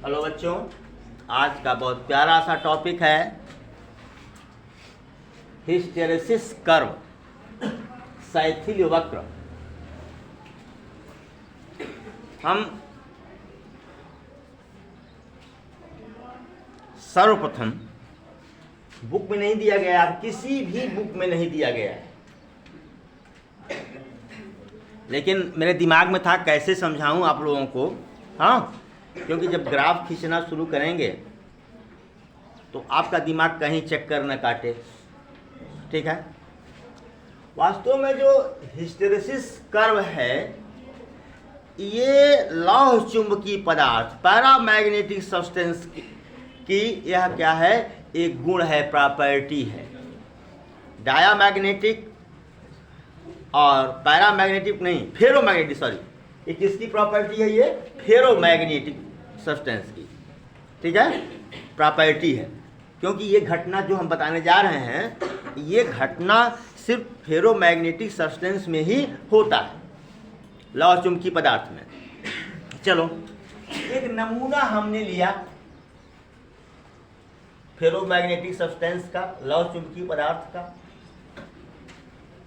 Hello बच्चों, आज का बहुत प्यारा सा टॉपिक है हिस्टेरेसिस कर्व, शैथिल्य वक्र। हम सर्वप्रथम बुक में नहीं दिया गया, अब किसी भी बुक में नहीं दिया गया है, लेकिन मेरे दिमाग में था कैसे समझाऊं आप लोगों को। हाँ, क्योंकि जब ग्राफ खींचना शुरू करेंगे तो आपका दिमाग कहीं चक्कर न काटे। ठीक है, वास्तव में जो हिस्टेरेसिस कर्व है ये लौह चुंबकीय पदार्थ पैरामैग्नेटिक सब्सटेंस की यह क्या है, एक गुण है, प्रॉपर्टी है। डायामैग्नेटिक और पैरामैग्नेटिक नहीं, फेरोमैग्नेटिक, सॉरी, ये किसकी प्रॉपर्टी है? ये फेरोमैग्नेटिक सब्सटेंस की, ठीक है, प्रॉपर्टी है। क्योंकि ये घटना जो हम बताने जा रहे हैं ये घटना सिर्फ फेरोमैग्नेटिक सब्सटेंस में ही होता है, लौह चुंबकीय पदार्थ में। चलो, एक नमूना हमने लिया फेरोमैग्नेटिक सब्सटेंस का, लौह चुंबकीय पदार्थ का।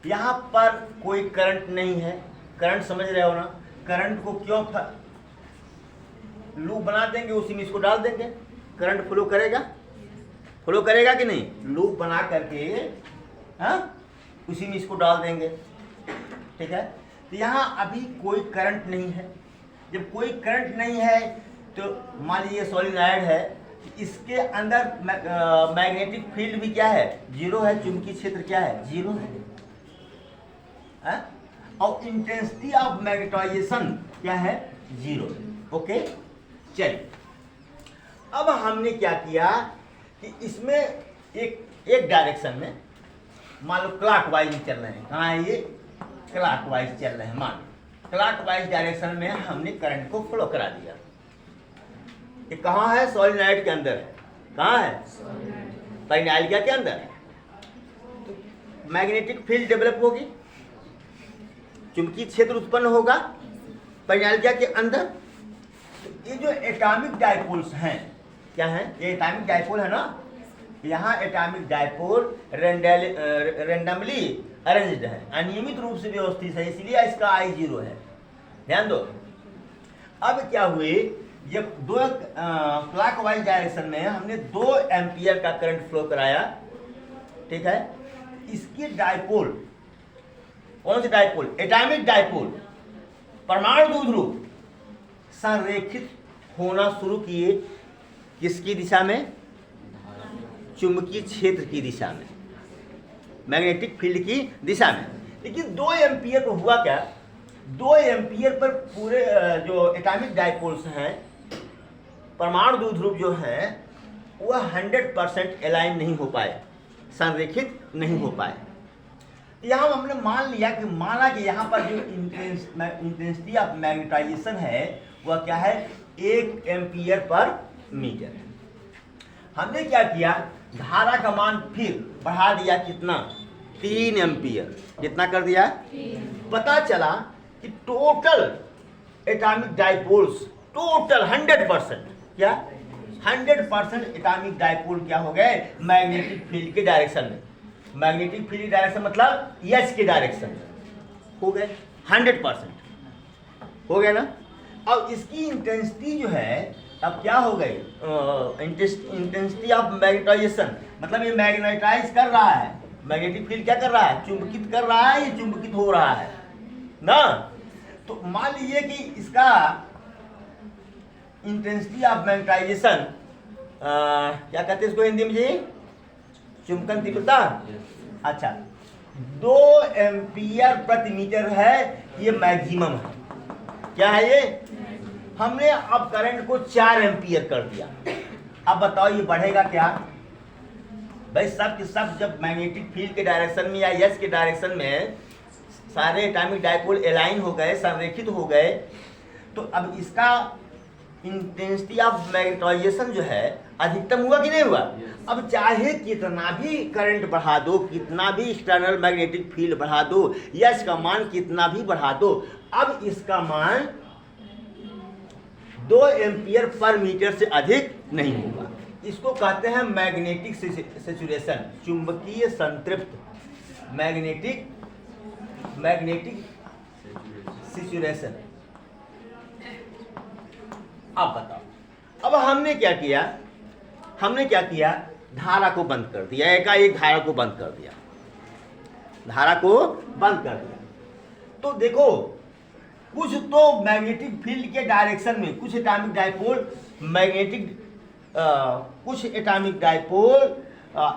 यहाँ पर कोई करंट नहीं है, करंट समझ रहे हो ना? करंट को क्यों लूप बना देंगे, उसी में इसको डाल देंगे, करंट फ्लो करेगा, फ्लो करेगा कि नहीं? लूप बना करके उसी में इसको डाल देंगे, ठीक है। तो यहाँ अभी कोई करंट नहीं है। जब कोई करंट नहीं है तो मान लीजिए सोलिनॉइड है, इसके अंदर मैग्नेटिक फील्ड भी क्या है? जीरो है। चुंबकीय क्षेत्र क्या है? जीरो है। और इंटेंसिटी ऑफ मैग्नेटाइजेशन क्या है? जीरो। ओके, चलिए, अब हमने क्या किया कि इसमें एक डायरेक्शन में, मान लो क्लॉकवाइज चल रहे हैं। कहाँ है ये? क्लॉकवाइज चल रहे हैं। मान लो क्लॉकवाइज डायरेक्शन में हमने करंट को फ्लो करा दिया। ये कहाँ है? सोलिनॉइड के अंदर है। कहाँ है? पैनाइलिका के अंदर है। तो मैग्नेटिक फील्ड डेवलप होगी, चुंबकीय क्षेत्र उत्पन्न होगा पैनाइलिका के अंदर। तो ये जो एटॉमिक डायपोल्स हैं, क्या हैं? ये एटॉमिक डायपोल है ना, यहाँ एटॉमिक डायपोल रेंडमली अरेंज्ड है, अनियमित रूप से व्यवस्थित है, इसलिए इसका आई जीरो है। ध्यान दो। अब क्या हुए, जब दो क्लॉकवाइज डायरेक्शन में हमने 2 एम्पियर का करंट फ्लो कराया, ठीक है, इसके डायपोल, कौन से डायपोल? एटॉमिक डायपोल, परमाणु द्विध्रुव संरेखित होना शुरू किए। किसकी दिशा में? चुंबकीय क्षेत्र की दिशा में, मैग्नेटिक फील्ड की दिशा में। लेकिन 2 एम्पियर पर हुआ क्या? 2 एम्पियर पर पूरे जो एटॉमिक डायपोल्स हैं, परमाणु द्विध्रुव जो हैं, वह 100% अलाइन नहीं हो पाए, संरेखित नहीं हो पाए। यहाँ हमने मान लिया कि माना कि यहाँ पर जो इंटेंसिटी ऑफ मैग्नेटाइजेशन है वह क्या है? 1 एम्पियर पर मीटर है। हमने क्या किया, धारा का मान फिर बढ़ा दिया। कितना? 3 एम्पियर। कितना कर दिया? पता चला कि टोटल एटॉमिक डायपोल्स, टोटल 100%, क्या 100% एटॉमिक डायपोल क्या हो गए? मैग्नेटिक फील्ड के डायरेक्शन में। मैग्नेटिक फील्ड डायरेक्शन मतलब एच के डायरेक्शन में हो गए, 100% हो गए ना। अब इसकी इंटेंसिटी जो है अब क्या हो गई? इंटेंसिटी ऑफ मैग्नेटाइजेशन, मतलब ये मैग्नेटाइज कर रहा है, मैग्नेटिक फील्ड क्या कर रहा है? चुंबकित कर रहा है, ये चुंबकित हो रहा है ना। तो मान लीजिए कि इसका इंटेंसिटी ऑफ मैग्नेटाइजेशन क्या कहते हैं इसको हिंदी में जी? चुंबकन तीव्रता। अच्छा, 2 एम्पियर प्रति मीटर है, ये मैक्सिमम है। क्या है ये? हमने अब करंट को 4 एम्पियर कर दिया। अब बताओ ये बढ़ेगा क्या? भाई सब के सब जब मैग्नेटिक फील्ड के डायरेक्शन में या एच के डायरेक्शन में सारे एटॉमिक डायपोल अलाइन हो गए, संरेखित हो गए, तो अब इसका इंटेंसिटी ऑफ मैग्नेटाइजेशन जो है अधिकतम हुआ कि नहीं हुआ? अब चाहे कितना भी करंट बढ़ा दो, कितना भी एक्सटर्नल मैग्नेटिक फील्ड बढ़ा दो, एच का मान कितना भी बढ़ा दो, अब इसका मान 2 एम्पियर पर मीटर से अधिक नहीं होगा। इसको कहते हैं मैग्नेटिक सैचुरेशन, चुंबकीय संतृप्त, मैग्नेटिक सैचुरेशन। अब बताओ, अब हमने क्या किया, धारा को बंद कर दिया, एकाएक धारा को बंद कर दिया, तो देखो कुछ तो मैग्नेटिक फील्ड के डायरेक्शन में, कुछ एटॉमिक डायपोल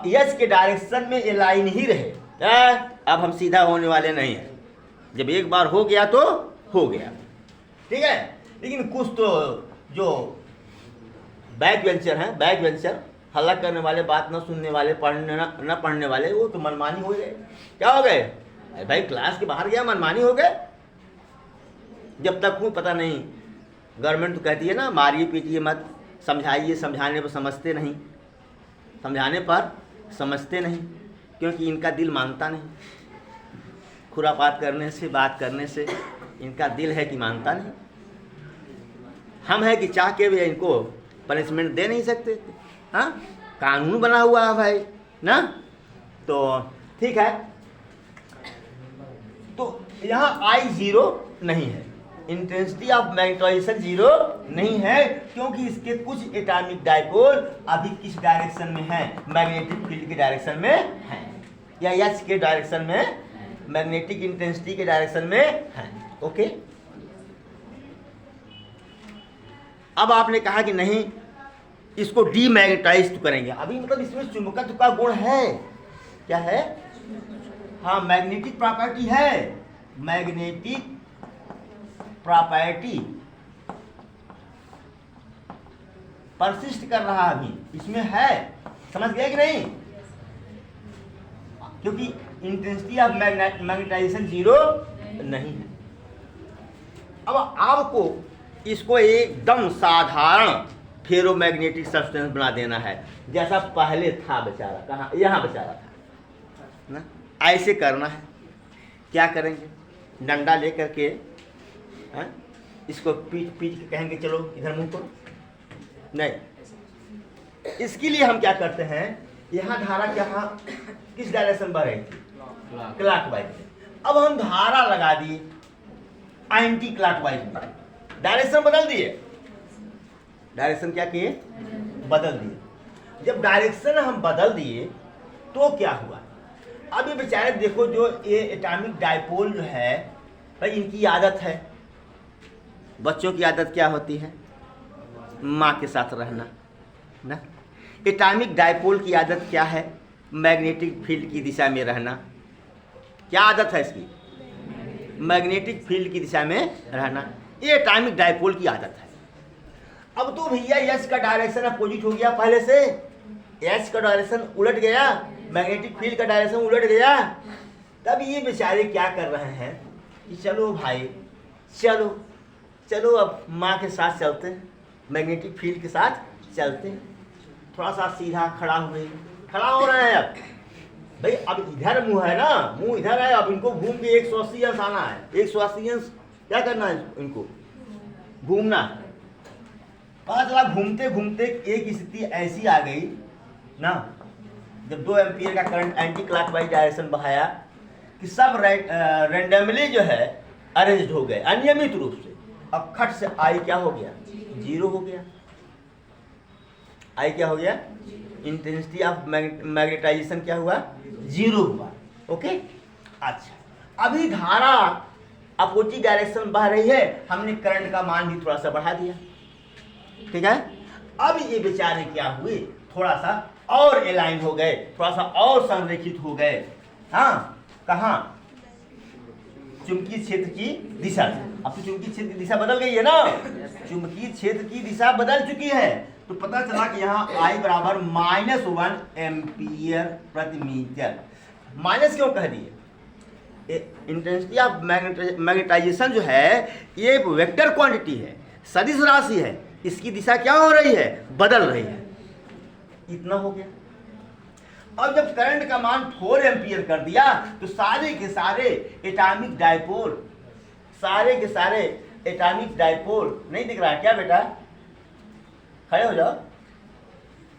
एच के डायरेक्शन में अलाइन ही रहे। अब हम सीधा होने वाले नहीं हैं, जब एक बार हो गया तो हो गया, ठीक है। लेकिन कुछ तो जो बैक वेंचर हल्ला करने वाले, बात न सुनने वाले, न पढ़ने वाले, वो तो मनमानी हो गए। क्या हो गए? अरे भाई क्लास के बाहर गया, मनमानी हो गए। जब तक हूँ पता नहीं, गवर्नमेंट तो कहती है ना मारिए पीटिए मत, समझाइए, समझाने पर समझते नहीं, क्योंकि इनका दिल मानता नहीं। खुरापात करने से, बात करने से इनका दिल है कि मानता नहीं। हम है कि चाह के भी इनको पनिशमेंट दे नहीं सकते। हाँ, कानून बना हुआ है भाई ना, तो ठीक है। तो यहाँ I 0 नहीं है, इंटेंसिटी ऑफ मैग्नेटाइजेशन 0 नहीं है, क्योंकि इसके कुछ एटॉमिक डायपोल अभी किस डायरेक्शन में है? मैग्नेटिक फील्ड के डायरेक्शन में है, या एच के डायरेक्शन में, मैग्नेटिक इंटेंसिटी के डायरेक्शन में है। ओके, अब आपने कहा कि नहीं इसको डीमैग्नेटाइज तो करेंगे। अभी मतलब इसमें चुंबकत्व का गुण है, क्या है? हाँ, मैग्नेटिक प्रॉपर्टी है, मैग्नेटिक प्रॉपर्टी परसिस्ट कर रहा अभी इसमें है, समझ गए कि नहीं? क्योंकि इंटेंसिटी ऑफ मैग्नेटाइजेशन 0 नहीं है। अब आपको इसको एकदम साधारण फेरोमैग्नेटिक सब्सटेंस बना देना है, जैसा पहले था बेचारा, कहाँ? यहाँ बेचारा था ना। ऐसे करना है। क्या करेंगे? डंडा लेकर के इसको पीट के कहेंगे चलो इधर मुंह करो, नहीं। इसके लिए हम क्या करते हैं, यहाँ धारा किस डायरेक्शन बढ़ रही थी? क्लॉकवाइज। अब हम धारा लगा दिए एंटी क्लॉकवाइज में, डायरेक्शन बदल दिए। डायरेक्शन क्या किए? बदल दिए। जब डायरेक्शन हम बदल दिए तो क्या हुआ? अब ये बेचारे देखो, जो ये एटॉमिक डायपोल जो है भाई, इनकी आदत है, बच्चों की आदत क्या होती है? माँ के साथ रहना ना। एटॉमिक डायपोल की आदत क्या है? मैग्नेटिक फील्ड की दिशा में रहना। क्या आदत है इसकी? मैग्नेटिक फील्ड की दिशा में रहना। ये एटॉमिक डायपोल की आदत है। अब तो भैया एच का डायरेक्शन अपोजिट हो गया, पहले से एच का डायरेक्शन उलट गया, मैग्नेटिक फील्ड का डायरेक्शन उलट गया। तब ये बेचारे क्या कर रहे हैं कि चलो भाई, चलो अब माँ के साथ चलते हैं, मैग्नेटिक फील्ड के साथ चलते हैं। थोड़ा सा सीधा खड़ा हो रहे हैं। अब भाई, अब इधर मुंह है ना, मुंह इधर है। अब इनको घूम के 180 अंश आना है। 180 अंश क्या करना है? इनको घूमना। पता चला घूमते घूमते एक स्थिति ऐसी आ गई ना, जब 2 एम्पियर का करंट एंटी क्लॉकवाइज डायरेक्शन बहाया कि सब रैंडमली जो है अरेंज्ड हो गए, अनियमित रूप से। अब खट से आई क्या हो गया? 0 हो गया। आई क्या हो गया? इंटेंसिटी ऑफ मैग्नेटाइजेशन क्या हुआ? 0 हुआ। ओके, अच्छा, अभी धारा अपोजिट डायरेक्शन बह रही है, हमने करंट का मान भी थोड़ा सा बढ़ा दिया, ठीक है। अब ये बेचारे क्या हुए? थोड़ा सा और अलाइन हो गए, थोड़ा सा और संरेखित हो गए। हाँ, कहाँ? चुंबकीय क्षेत्र की दिशा से। अब तो चुंबकीय क्षेत्र की दिशा बदल गई है ना, चुंबकीय क्षेत्र की दिशा बदल चुकी है। तो पता चला कि यहाँ I बराबर -1 एम्पियर प्रति मीटर। माइनस क्यों कह दिए? इंटेंसिटी ऑफ मैग्नेटाइजेशन जो है ये वेक्टर क्वांटिटी है, सदिश राशि है। इसकी दिशा क्या हो रही है? बदल रही है। इतना हो गया। अब जब करंट का मान 4 एम्पियर कर दिया तो सारे के सारे एटॉमिक डायपोल नहीं दिख रहा है क्या बेटा? खड़े हो जाओ।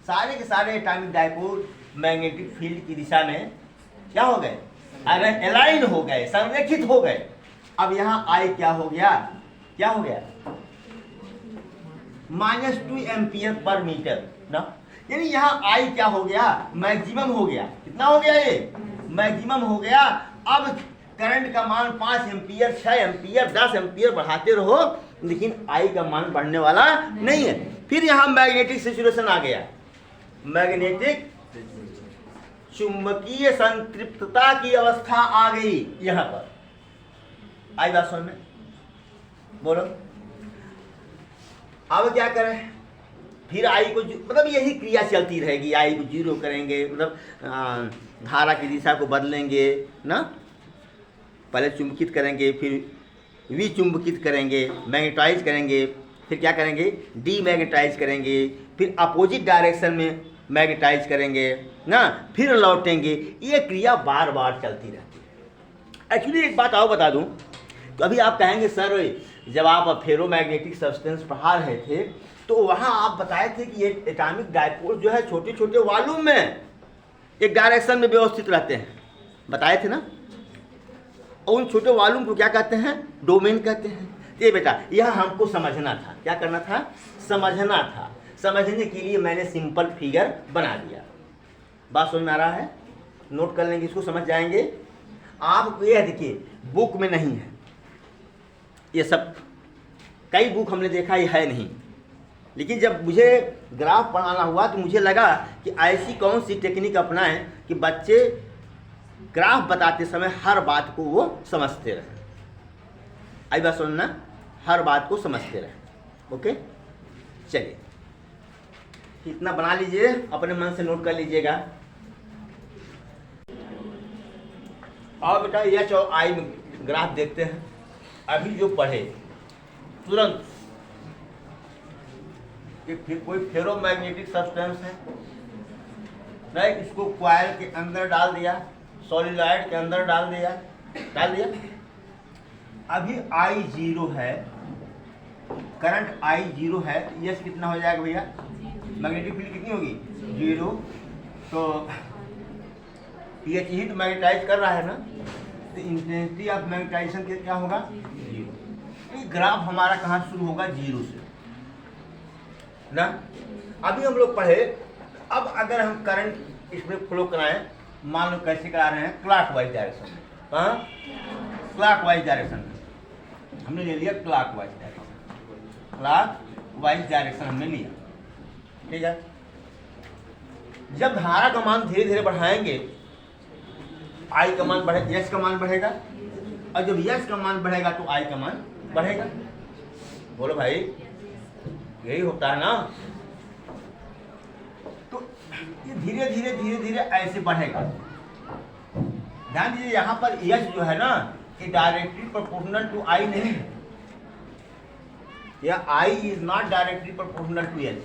सारे के सारे एटॉमिक डाइपोल मैग्नेटिक फील्ड की दिशा में क्या हो गए, अलाइन हो गए, संरेखित हो गए। अब यहाँ आई क्या हो गया, क्या हो गया, -2 एम्पियर पर मीटर ना, यानी यहाँ आई क्या हो गया, मैक्सिमम हो गया। कितना हो गया, ये मैक्सिमम हो गया। अब करंट का मान 5 एम्पियर, 6 एम्पियर, 10 एम्पियर बढ़ाते रहो, लेकिन आई का मान बढ़ने वाला नहीं है। फिर यहाँ मैग्नेटिक सैचुरेशन आ गया, मैग्नेटिक चुंबकीय संतृप्तता की अवस्था आ गई यहाँ पर। आई बात समझ में, बोलो। अब क्या करें, फिर आई को मतलब यही क्रिया चलती रहेगी। आई को 0 करेंगे, मतलब धारा की दिशा को बदलेंगे ना, पहले चुंबकित करेंगे, फिर विचुंबकित करेंगे, मैग्नेटाइज करेंगे, फिर क्या करेंगे, डीमैग्नेटाइज करेंगे, फिर अपोजिट डायरेक्शन में मैग्नेटाइज करेंगे ना, फिर लौटेंगे। ये क्रिया बार बार चलती रहती है। एक्चुअली एक बात और बता दूं, तो अभी आप कहेंगे सर जब आप फेरोमैग्नेटिक सब्सटेंस पढ़ा रहे थे तो वहाँ आप बताए थे कि ये एटॉमिक डाइपोल जो है छोटे छोटे वॉल्यूम में एक डायरेक्शन में व्यवस्थित रहते हैं, बताए थे ना। और उन छोटे वॉल्यूम को क्या कहते हैं, डोमेन कहते हैं। ये बेटा यह हमको समझना था, क्या करना था, समझना था। समझने के लिए मैंने सिंपल फिगर बना दिया। बात समझ में आ रहा है, नोट कर लेंगे, इसको समझ जाएंगे। आप ये देखिए बुक में नहीं है ये सब, कई बुक हमने देखा ये है नहीं, लेकिन जब मुझे ग्राफ पढ़ाना हुआ तो मुझे लगा कि ऐसी कौन सी टेक्निक अपनाएं कि बच्चे ग्राफ बताते समय हर बात को वो समझते रहें। आई बात सुनना, हर बात को समझते रहें। ओके, चलिए इतना बना लीजिए, अपने मन से नोट कर लीजिएगा। और बेटा एच और आई ग्राफ देखते हैं। अभी जो पढ़े तुरंत, कि फिर कोई फेरोमैग्नेटिक सब्सटेंस है राइट, इसको कॉइल के अंदर डाल दिया, सॉलिडॉइड के अंदर डाल दिया। अभी आई 0 है, करंट आई 0 है, तो यस कितना हो जाएगा भैया, मैग्नेटिक फील्ड कितनी होगी, 0। तो पीएच ही तो मैग्नेटाइज कर रहा है ना, तो इंटेंसिटी ऑफ मैग्नेटाइजेशन क्या होगा, 0। ये ग्राफ हमारा कहाँ शुरू होगा, 0 से ना। अभी हम लोग पढ़े, अब अगर हम करंट इसमें फ्लो कराएं, मान लो कैसे करा रहे हैं, क्लॉकवाइज डायरेक्शन में। कहाँ, क्लॉकवाइज डायरेक्शन में हमने ले लिया, क्लॉकवाइज डायरेक्शन, क्लॉकवाइज डायरेक्शन हमने लिया, ठीक है। जब धारा का मान धीरे धीरे बढ़ाएंगे, आई का मान बढ़े, यस का मान बढ़ेगा, और जब यस का मान बढ़ेगा तो आई का मान बढ़ेगा। बोलो भाई, यही होता है ना। तो ये धीरे धीरे धीरे धीरे ऐसे बढ़ेगा। ध्यान दीजिए, यहाँ पर यस जो है ना, ये डायरेक्टली प्रोपोर्शनल टू आई नहीं है, या I is not directly proportional to yes.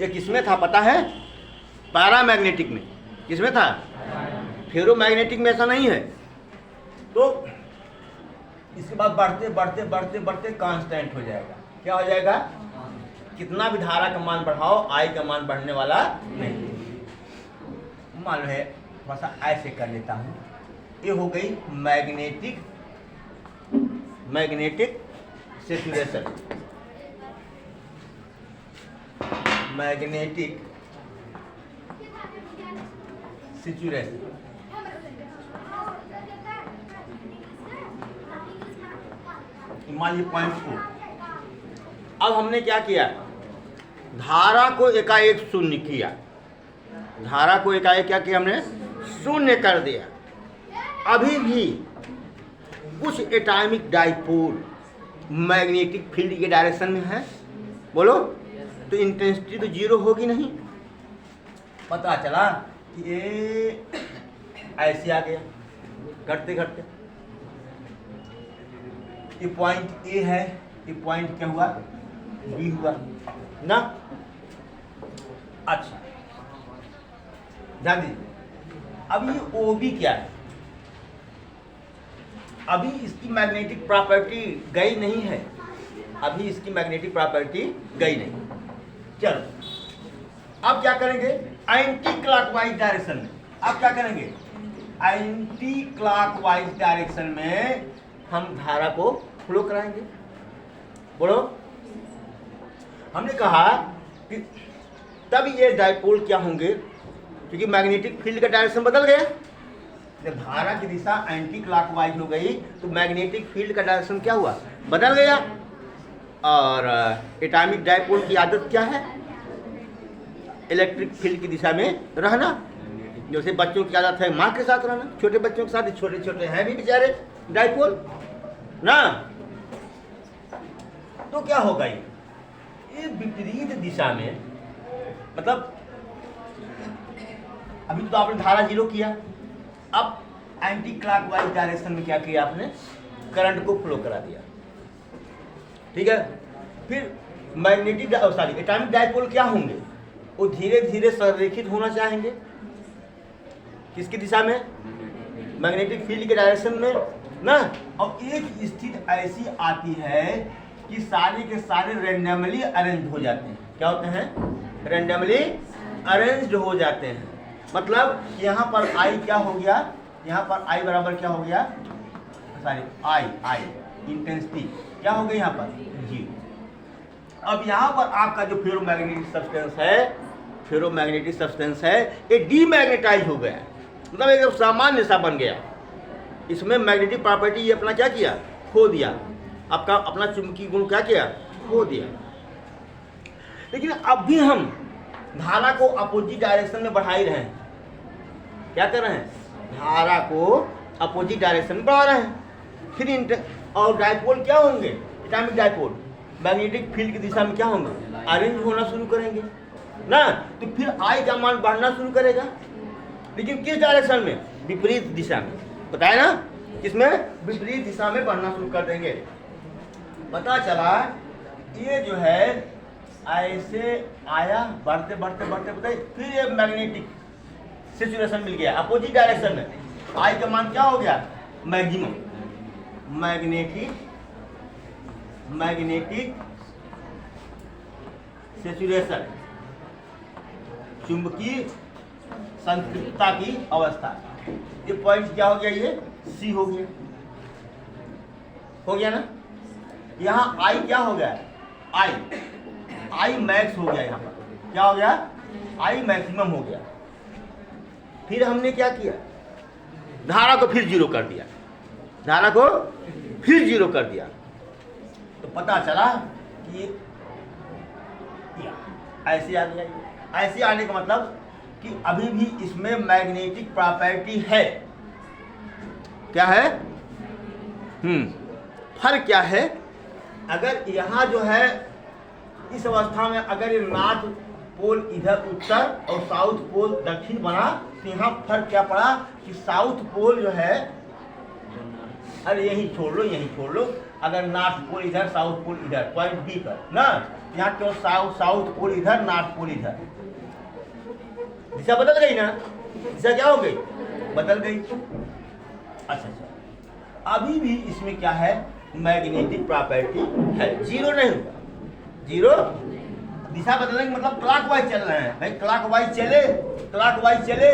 ये किसमें था पता है, पैरामैग्नेटिक में। किसमें था, फेरोमैग्नेटिक में ऐसा नहीं है। तो इसके बाद बढ़ते बढ़ते बढ़ते बढ़ते कांस्टेंट हो जाएगा। क्या हो जाएगा, कितना भी धारा का मान बढ़ाओ, आई का मान बढ़ने वाला नहीं। मान लो है, थोड़ा सा ऐसे कर लेता हूँ, ये हो गई मैग्नेटिक सैचुरेशन, मैग्नेटिक सैचुरेशन। मान लीजिए पॉइंट 4। अब हमने क्या किया, धारा को एकाएक शून्य किया, धारा को एकाएक क्या किया हमने, शून्य कर दिया। अभी भी कुछ एटॉमिक डाइपोल मैग्नेटिक फील्ड के डायरेक्शन में है, बोलो, तो इंटेंसिटी तो 0 होगी नहीं। पता चला कि ये ऐसे आ गया, घटते घटते ये पॉइंट ए है, ये पॉइंट क्या हुआ, बी हुआ ना। अच्छा ध्यान दीजिए, अब ये ओ बी क्या है, अभी इसकी मैग्नेटिक प्रॉपर्टी गई नहीं है, अभी इसकी मैग्नेटिक प्रॉपर्टी गई नहीं। चलो अब क्या करेंगे, एंटी क्लॉकवाइज डायरेक्शन में अब क्या करेंगे, एंटी क्लॉकवाइज डायरेक्शन में हम धारा को फ्लो कराएंगे। बोलो, हमने कहा कि तब ये डायपोल क्या होंगे, क्योंकि मैग्नेटिक फील्ड का डायरेक्शन बदल गया। जब धारा की दिशा एंटी क्लॉकवाइज हो गई तो मैग्नेटिक फील्ड का डायरेक्शन क्या हुआ, बदल गया। और एटॉमिक डायपोल की आदत क्या है, इलेक्ट्रिक फील्ड की दिशा में रहना। जैसे बच्चों की आदत है माँ के साथ रहना, छोटे बच्चों के साथ, छोटे छोटे हैं भी बेचारे डायपोल ना। तो क्या होगा, ये विपरीत दिशा में, मतलब अभी तो आपने धारा जीरो किया, अब एंटी क्लॉकवाइज डायरेक्शन में क्या किया आपने, करंट को फ्लो करा दिया। ठीक है, फिर मैग्नेटिक सॉरी एटॉमिक डायपोल क्या होंगे, वो धीरे धीरे संरेखित होना चाहेंगे। किसकी दिशा में, मैग्नेटिक फील्ड के डायरेक्शन में ना। और एक स्थिति ऐसी आती है कि सारे के सारे रेंडमली अरेंज हो जाते हैं। क्या होते हैं, रेंडमली अरेंज्ड हो जाते हैं। मतलब यहाँ पर आई क्या हो गया, यहाँ पर आई बराबर क्या हो गया, सॉरी आई इंटेंसिटी क्या हो गई यहाँ पर, जीरो। अब यहाँ पर आपका जो फेरोमैग्नेटिक सब्सटेंस है, फेरोमैग्नेटिक सब्सटेंस है, ये डीमैग्नेटाइज हो गया, मतलब एकदम सामान्य सा बन गया। इसमें मैग्नेटिक प्रॉपर्टी ये अपना क्या किया, खो दिया, आपका अपना चुंबकीय गुण क्या किया, खो दिया। लेकिन अब भी हम धारा को अपोजिट डायरेक्शन में बढ़ा ही रहे हैं। क्या कर रहे हैं, धारा को अपोजिट डायरेक्शन में बढ़ा रहे हैं। फिर और डायपोल क्या होंगे, एटॉमिक डायपोल मैग्नेटिक फील्ड की दिशा में क्या होंगे, अरेंज होना शुरू करेंगे ना। तो फिर आई का मान बढ़ना शुरू करेगा, लेकिन किस डायरेक्शन में, विपरीत दिशा में। बताया ना, किसमें, विपरीत दिशा में बढ़ना शुरू कर देंगे। पता चला ये जो है ऐसे आया, बढ़ते बढ़ते बढ़ते बढ़ते फिर ये मैग्नेटिक सिचुएशन मिल गया अपोजिट डायरेक्शन में। आई का मान क्या हो गया, मैक्सिमम। मैग्नेटिक सैचुरेशन, चुंबकीय संतृप्तता की अवस्था। ये पॉइंट क्या हो गया, ये सी हो गया ना। यहाँ आई क्या हो गया, आई मैक्स हो गया, यहाँ पर क्या हो गया, आई मैक्सिमम हो गया। फिर हमने क्या किया, धारा को फिर जीरो कर दिया, धारा को फिर जीरो कर दिया। तो पता चला कि ऐसे आ गया। ऐसे आने का मतलब कि अभी भी इसमें मैग्नेटिक प्रॉपर्टी है। क्या है, फर्क क्या है, अगर यहाँ जो है इस अवस्था में अगर ये नॉर्थ पोल इधर उत्तर और साउथ पोल दक्षिण बना, तो यहाँ फर्क क्या पड़ा कि साउथ पोल जो है, अरे यही छोड़ लो, यही छोड़ लो, अगर नॉर्थ पोल इधर साउथ पोल इधर, पॉइंट बी पर ना, यहाँ क्यों साउथ पोल इधर नॉर्थ पोल इधर, दिशा बदल गई ना, दिशा क्या हो गई, बदल गई। अच्छा, अभी भी इसमें क्या है, मैग्नेटिक प्रॉपर्टी है, जीरो नहीं हुआ। जीरो दिशा बदलने का मतलब क्लॉकवाइज चल रहे हैं भाई, क्लॉकवाइज चले,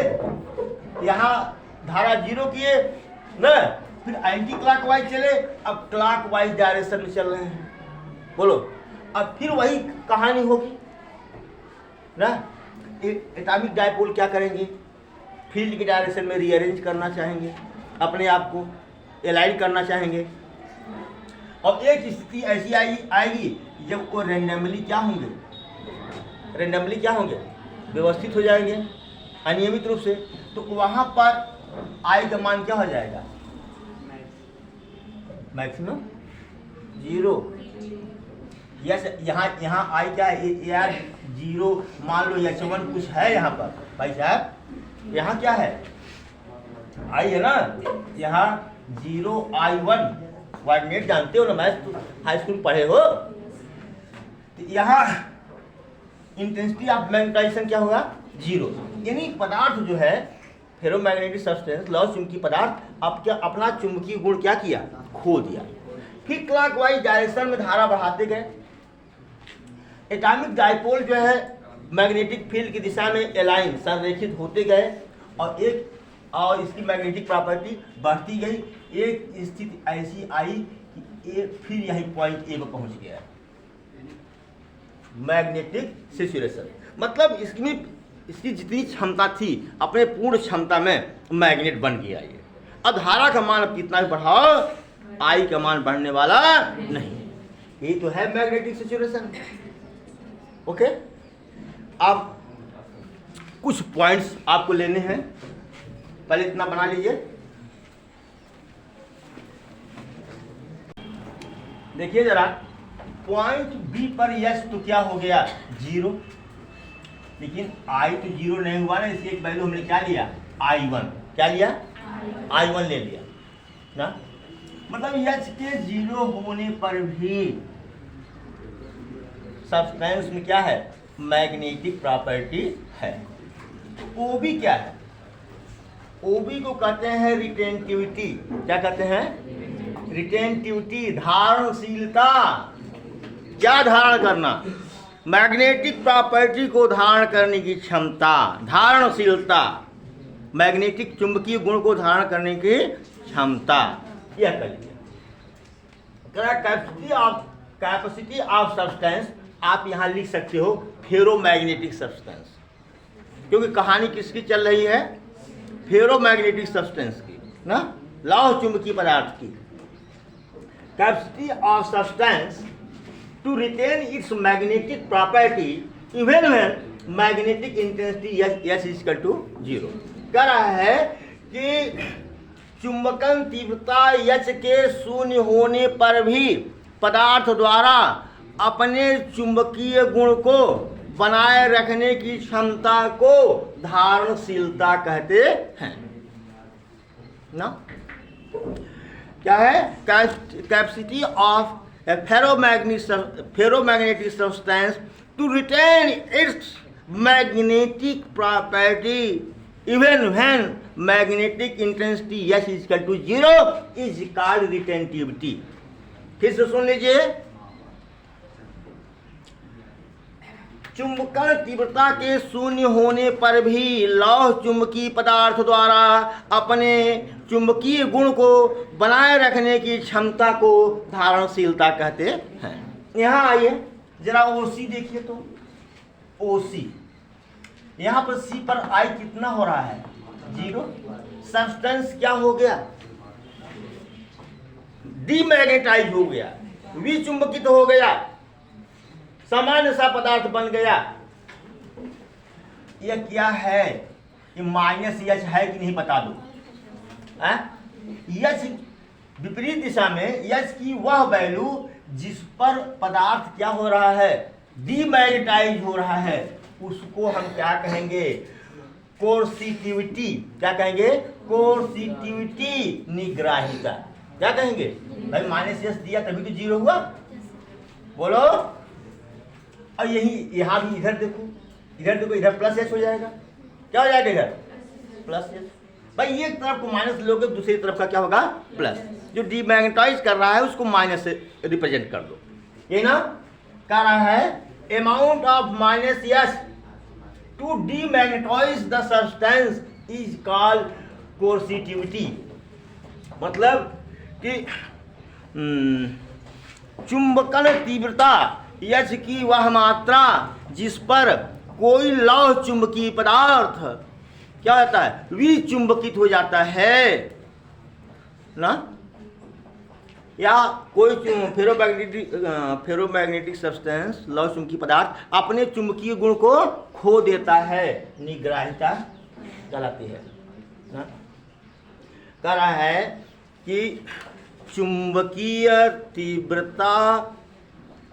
यहाँ धारा जीरो किए ना, फिर एंटी क्लॉकवाइज चले, अब क्लॉकवाइज डायरेक्शन में चल रहे हैं। बोलो, अब फिर वही कहानी होगी ना। एटॉमिक डायपोल क्या करेंगे, फील्ड के डायरेक्शन में रीअरेंज करना चाहेंगे, अपने आप को एलाइन करना चाहेंगे। और एक स्थिति ऐसी आएगी जब वो रेंडमली क्या होंगे, व्यवस्थित हो जाएंगे अनियमित रूप से, तो वहाँ पर आई का मान क्या हो जाएगा, मैक्सिमम जीरो। यस, यहाँ आई क्या है यार, जीरो मान लो, H1 कुछ है यहाँ पर भाई साहब, यहाँ क्या है, आई है ना, यहाँ 0I1 कोऑर्डिनेट जानते हो ना, मैथ हाई स्कूल पढ़े हो। तो यहाँ इंटेंसिटी ऑफ मैग्नेटाइजेशन क्या होगा, जीरो। यानी पदार्थ जो है फेरोमैग्नेटिक सब्सटेंस, लौह चुंबकीय पदार्थ अपना चुंबकीय गुण क्या किया, खो दिया। फिर क्लॉकवाइज डायरेक्शन में धारा बढ़ाते गए। एटॉमिक डाइपोल जो है मैग्नेटिक फील्ड की दिशा में एलाइन संरेखित होते गए और इसकी मैग्नेटिक प्रॉपर्टी बढ़ती गई। एक स्थिति ऐसी आई कि फिर यही पॉइंट ए पर पहुंच गया, मैग्नेटिक सैचुरेशन। मतलब इसकी जितनी क्षमता थी अपने पूर्ण क्षमता में मैग्नेट बन गया ये। अब धारा का मान अब कितना भी बढ़ाओ आई का मान बढ़ने वाला नहीं। ये तो है मैग्नेटिक सैचुरेशन। ओके, अब कुछ पॉइंट्स आपको लेने हैं, पहले इतना बना लीजिए। देखिए जरा, पॉइंट बी पर यस तो क्या हो गया 0, लेकिन आई तो 0 नहीं हुआ ना, इसकी एक वैल्यू हमने क्या लिया I1। क्या लिया I1 ले लिया ना। मतलब यच के 0 होने पर भी सब्सटेंस में क्या है मैग्नेटिक प्रॉपर्टी है। ओबी क्या है, ओबी को कहते हैं रिटेंटिविटी। क्या कहते हैं रिटेंटिविटी, धारणशीलता। क्या धारण करना, मैग्नेटिक प्रॉपर्टी को धारण करने की क्षमता, धारणशीलता, मैग्नेटिक चुंबकीय गुण को धारण करने की क्षमता। यह कहिए कैपेसिटी ऑफ सब्सटेंस। आप यहाँ लिख सकते हो फेरोमैग्नेटिक सब्सटेंस, क्योंकि कहानी किसकी चल रही है फेरोमैग्नेटिक सब्सटेंस की ना, लौह चुंबकीय पदार्थ की। Capacity of substance to retain its magnetic property even when magnetic intensity S is equal to 0। कह रहा है कि चुंबकन तीव्रता एच के शून्य होने पर भी पदार्थ द्वारा अपने चुंबकीय गुण को बनाए रखने की क्षमता को धारणशीलता कहते हैं ना। क्या है capacity of ferromagnetic substance to retain its magnetic property even when magnetic intensity S is equal to 0 is called retentivity. फिर से सुन लीजिए, चुंबकन तीव्रता के शून्य होने पर भी लौह चुंबकीय पदार्थ द्वारा अपने चुंबकीय गुण को बनाए रखने की क्षमता को धारणशीलता कहते हैं। यहाँ आइए जरा ओसी देखिए तो, ओसी यहाँ पर सी पर आई कितना हो रहा है 0। सब्सटेंस क्या हो गया डीमैग्नेटाइज हो गया, विचुंबकित हो गया, सामान्य सा पदार्थ बन गया। यह क्या है, ये माइनस एच है कि नहीं बता दो। एच विपरीत दिशा में एच की वह वैल्यू जिस पर पदार्थ क्या हो रहा है डीमैग्नेटाइज हो रहा है, उसको हम क्या कहेंगे कोर्सिटिविटी। क्या कहेंगे कोर्सिटिविटी, निग्राहिता। क्या कहेंगे भाई, माइनस एच दिया तभी तो 0 हुआ, बोलो। और यही यहाँ भी इधर देखो, इधर प्लस एच हो जाएगा। क्या हो जाएगा इधर प्लस एच। भाई एक तरफ को माइनस लोगे, दूसरी तरफ का क्या होगा प्लस। जो डीमैग्नेटाइज कर रहा है उसको माइनस से रिप्रेजेंट कर दो। ये ना कह रहा है amount of minus H to demagnetize the substance is called coercivity. मतलब कि चुंबकन तीव्रता एच की वह मात्रा जिस पर कोई लौह चुंबकीय पदार्थ क्या होता है विचुंबकित हो जाता है ना, या कोई फेरोमैग्नेटिक सब्सटेंस लौह चुंबकीय पदार्थ अपने चुंबकीय गुण को खो देता है, निग्राहिता कहलाती है ना। कह रहा है कि चुंबकीय तीव्रता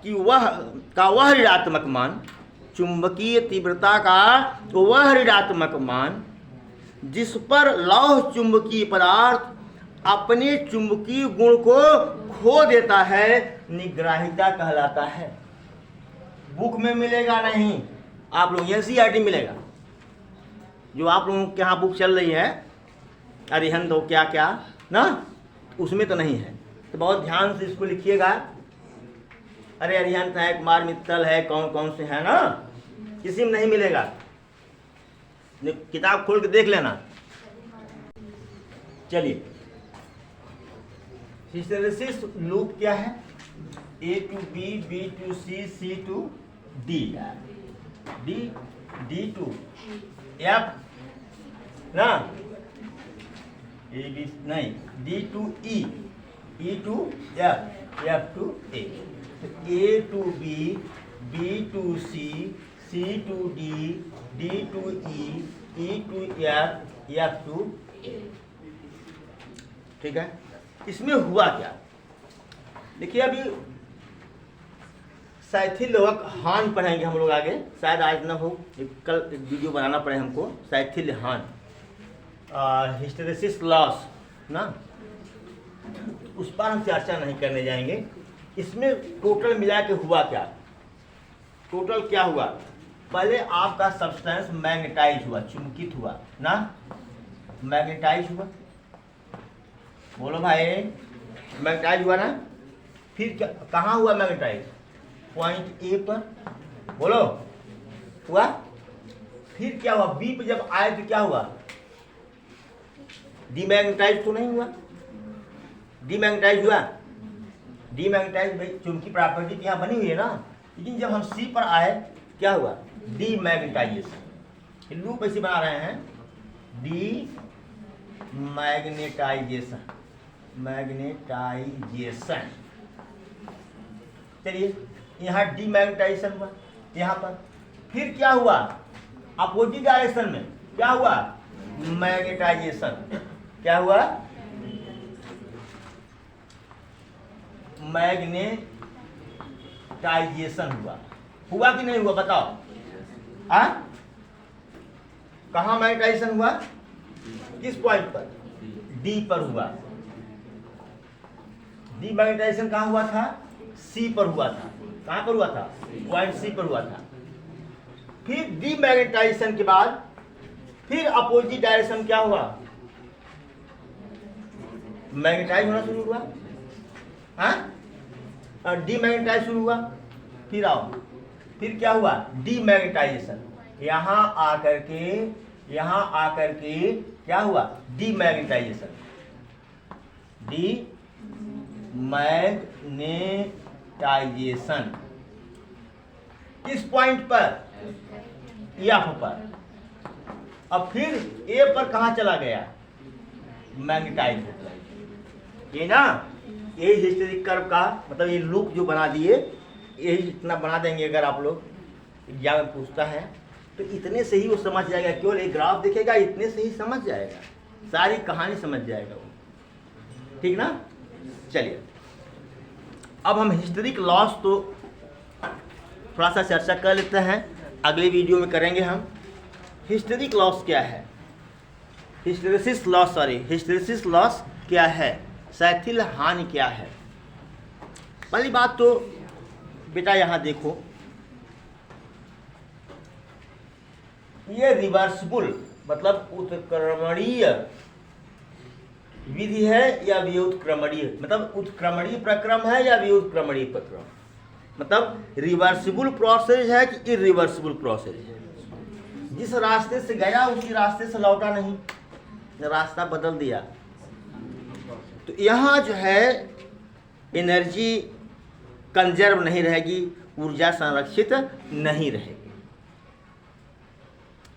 कि वह ऋणात्मक मान, चुंबकीय तीव्रता का वह ऋणात्मक मान जिस पर लौह चुंबकीय पदार्थ अपने चुंबकीय गुण को खो देता है, निग्राहिता कहलाता है। बुक में मिलेगा नहीं, आप लोग एनसीईआरटी मिलेगा, जो आप लोगों के यहाँ बुक चल रही है अरिहंत हो क्या क्या ना, उसमें तो नहीं है। तो बहुत ध्यान से इसको लिखिएगा। अरे अरिहंत है, कुमार मित्तल है, कौन कौन से है ना, किसी में नहीं मिलेगा, किताब खोल के देख लेना। चलिए, हिस्टैरिसीस लूप क्या है? A to B, B to C, C to D, D to F ना, A B नहीं, D to E, E to F, F to A, A to B, B to C, C to D, D to E, E to F, F to A। ठीक है, इसमें हुआ क्या? देखिए अभी साइथिल हान पढ़ेंगे हम लोग आगे, शायद आज ना हो, कल एक वीडियो बनाना पड़े हमको, साइथिल हान हिस्टैरिसीस लॉस ना, उस पर हम चर्चा नहीं करने जाएंगे। इसमें टोटल मिला के हुआ क्या? टोटल क्या हुआ? पहले आपका सब्सटेंस मैग्नेटाइज हुआ, चुंबकित हुआ ना, मैग्नेटाइज हुआ, बोलो भाई, मैग्नेटाइज हुआ ना। फिर क्या, कहाँ हुआ मैग्नेटाइज? पॉइंट ए पर, बोलो हुआ। फिर क्या हुआ? बी पे जब आए तो क्या हुआ? डीमैग्नेटाइज तो नहीं हुआ, डीमैग्नेटाइज हुआ, डीमैग्नेटाइज भाई चुंबकीय प्रॉपर्टी यहाँ बनी हुई है ना, लेकिन जब हम सी पर आए क्या हुआ? डीमैग्नेटाइजेशन। लूप ऐसे बना रहे हैं, डीमैग्नेटाइजेशन, मैग्नेटाइजेशन। चलिए, यहाँ डीमैग्नेटाइजेशन हुआ यहाँ पर। फिर क्या हुआ? अपोजिट डायरेक्शन में क्या हुआ? मैग्नेटाइजेशन। क्या हुआ? मैग्नेटाइजेशन हुआ। हुआ कि नहीं हुआ बताओ? कहाँ मैग्नेटाइजेशन हुआ? किस पॉइंट पर? डी पर हुआ। डीमैग्नेटाइजेशन कहाँ हुआ था? सी पर हुआ था। कहाँ पर हुआ था? पॉइंट सी पर हुआ था। फिर डीमैग्नेटाइजेशन के बाद फिर अपोजिट डायरेक्शन क्या हुआ? मैग्नेटाइज होना शुरू हुआ। डीमैग्नेटाइज शुरू हुआ। फिर आओ, फिर क्या हुआ? डीमैग्नेटाइजेशन। यहाँ आकर के क्या हुआ? डीमैग्नेटाइजेशन। डीमैग्नेटाइजेशन किस पॉइंट पर? एफ पर। अब फिर ए पर कहाँ चला गया? मैग्नेटाइज होता है ये ना। ये हिस्टेरिक कर्व का मतलब ये लूप जो बना दिए, यही इतना बना देंगे। अगर आप लोग एग्जाम में पूछता है तो इतने से ही वो समझ जाएगा। केवल एक ग्राफ देखेगा, इतने से ही समझ जाएगा, सारी कहानी समझ जाएगा वो। ठीक ना? चलिए, अब हम हिस्टेरिक लॉस तो थोड़ा सा चर्चा कर लेते हैं, अगले वीडियो में करेंगे हम। हिस्टेरिक लॉस क्या है? हिस्टेरिसिस लॉस क्या है? साइथिल हानि क्या है? पहली बात तो बेटा यहाँ देखो, ये रिवर्सिबल मतलब उत्क्रमणीय विधि है या व्युत्क्रमणीय, मतलब उत्क्रमणीय प्रक्रम है या व्युत्क्रमणीय प्रक्रम, मतलब रिवर्सिबल प्रोसेस है कि इरिवर्सिबल प्रोसेस है। जिस रास्ते से गया उसी रास्ते से लौटा नहीं, रास्ता बदल दिया। तो यहाँ जो है एनर्जी कंजर्व नहीं रहेगी, ऊर्जा संरक्षित नहीं रहेगी,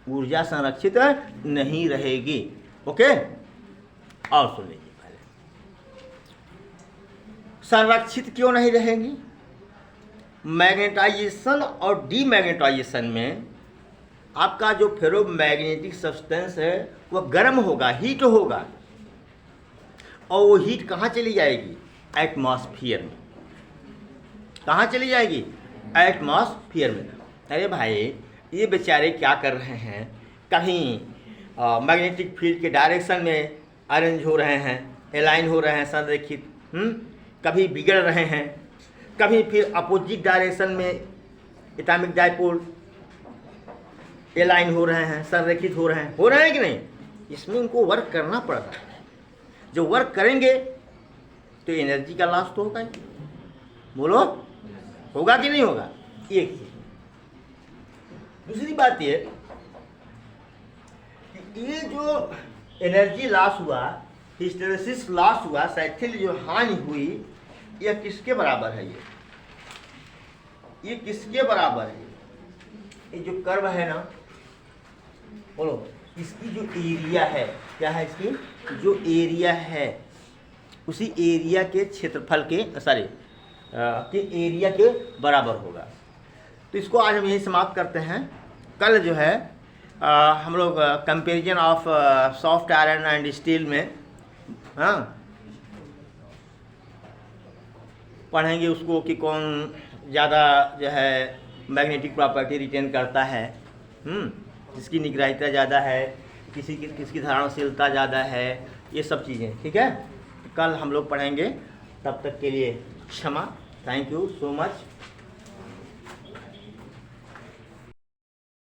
ऊर्जा संरक्षित नहीं रहेगी। ओके, और सुन लीजिए पहले, संरक्षित क्यों नहीं रहेगी? मैग्नेटाइजेशन और डीमैग्नेटाइजेशन में आपका जो फेरोमैग्नेटिक सब्सटेंस है वह गर्म होगा, हीट होगा, और वो हीट कहाँ चली जाएगी? एटमॉस्फेयर में। कहाँ चली जाएगी? एटमॉस्फेयर में। अरे भाई, ये बेचारे क्या कर रहे हैं, कहीं मैग्नेटिक फील्ड के डायरेक्शन में अरेंज हो रहे हैं, अलाइन हो रहे हैं, संरेखित, कभी बिगड़ रहे हैं, कभी फिर अपोजिट डायरेक्शन में एटॉमिक डायपोल अलाइन हो रहे हैं, संरेखित हो रहे हैं कि नहीं? इसमें उनको वर्क करना पड़ रहा है। जो वर्क करेंगे तो एनर्जी का लॉस तो होगा ही। बोलो, होगा कि नहीं होगा? एक चीज। दूसरी बात ये कि ये जो एनर्जी लॉस हुआ, हिस्टेरेसिस लॉस हुआ, साइकिल जो हानि हुई, यह किसके बराबर है? ये किसके बराबर है? ये जो कर्व है ना, बोलो, इसकी जो एरिया है, क्या है इसकी जो एरिया है, उसी एरिया के क्षेत्रफल के के एरिया के बराबर होगा। तो इसको आज हम यही समाप्त करते हैं। कल जो है हम लोग comparison of soft iron and steel में पढ़ेंगे उसको कि कौन ज़्यादा जो है मैग्नेटिक प्रॉपर्टी रिटेन करता है, जिसकी निग्रहिता ज़्यादा है, किसकी धारणशीलता ज़्यादा है, ये सब चीज़ें। ठीक है, कल हम लोग पढ़ेंगे। तब तक के लिए क्षमा। Thank you so much.